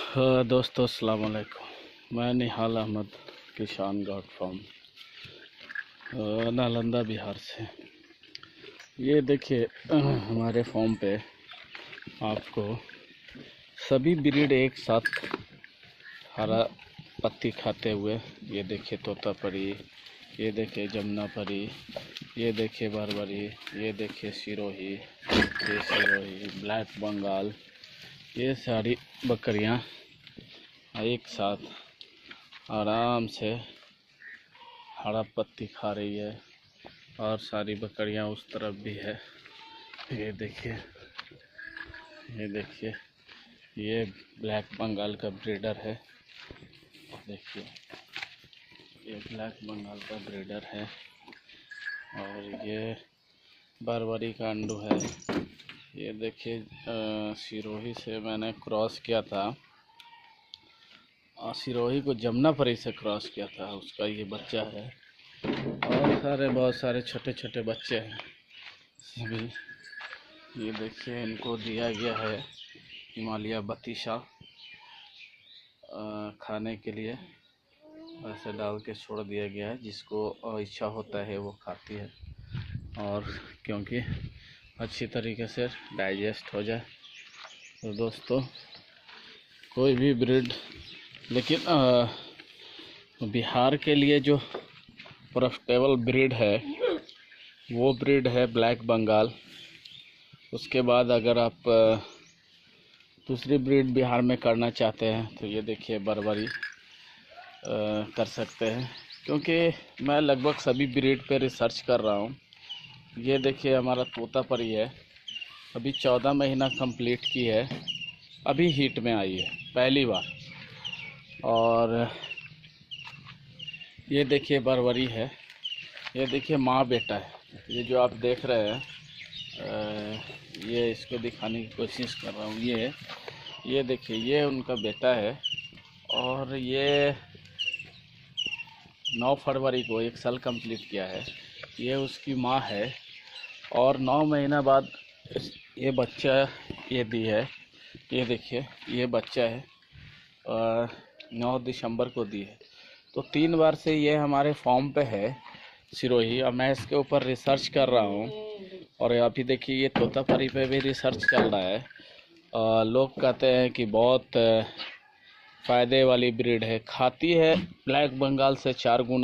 हाँ दोस्तों, अस्सलाम वालेकुम। मैं निहाल अहमद, किसान गॉड फार्म, नालंदा बिहार से। ये देखिए हमारे फार्म पे आपको सभी ब्रीड एक साथ हरा पत्ती खाते हुए, ये देखिए तोतापरी, ये देखिए जमुनापरी, ये देखिए बरबरी, ये देखिए सिरोही, ये सिरोही, ब्लैक बंगाल, ये सारी बकरियां एक साथ आराम से हरा पत्ती खा रही है। और सारी बकरियां उस तरफ भी है। ये देखिए, ये देखिए, ये ब्लैक बंगाल का ब्रीडर है। देखिए, ये ब्लैक बंगाल का ब्रीडर है। और ये बरबरी का अंडू है। ये देखिए सिरोही से मैंने क्रॉस किया था, सिरोही को जमुनापरी से क्रॉस किया था, उसका ये बच्चा है। और बहुत सारे छोटे छोटे बच्चे हैं सभी। ये देखिए, इनको दिया गया है हिमालय बतीसा खाने के लिए, ऐसे डाल के छोड़ दिया गया है। जिसको इच्छा होता है वो खाती है, और क्योंकि अच्छी तरीके से डाइजेस्ट हो जाए। तो दोस्तों, कोई भी ब्रीड, लेकिन बिहार के लिए जो प्रॉफिटेबल ब्रीड है वो ब्रीड है ब्लैक बंगाल। उसके बाद अगर आप दूसरी ब्रीड बिहार में करना चाहते हैं तो ये देखिए बरबरी कर सकते हैं, क्योंकि मैं लगभग सभी ब्रीड पे रिसर्च कर रहा हूँ। ये देखिए हमारा तोतापरी है, अभी 14 महीना कंप्लीट की है, अभी हीट में आई है पहली बार। और ये देखिए बरबरी है, ये देखिए माँ बेटा है। ये जो आप देख रहे हैं, ये इसको दिखाने की कोशिश कर रहा हूँ। ये देखिए, ये उनका बेटा है। और ये 9 फरवरी को 1 साल कंप्लीट किया है। ये उसकी माँ है। और 9 महीना बाद ये बच्चा ये दी है। ये देखिए, ये बच्चा है, 9 दिसंबर को दी है। तो 3 बार से ये हमारे फॉर्म पे है सिरोही। अब मैं इसके ऊपर रिसर्च कर रहा हूँ। और अभी देखिए, ये तोतापरी पे भी रिसर्च चल रहा है। लोग कहते हैं कि बहुत फ़ायदे वाली ब्रीड है, खाती है ब्लैक बंगाल से 4 गुना।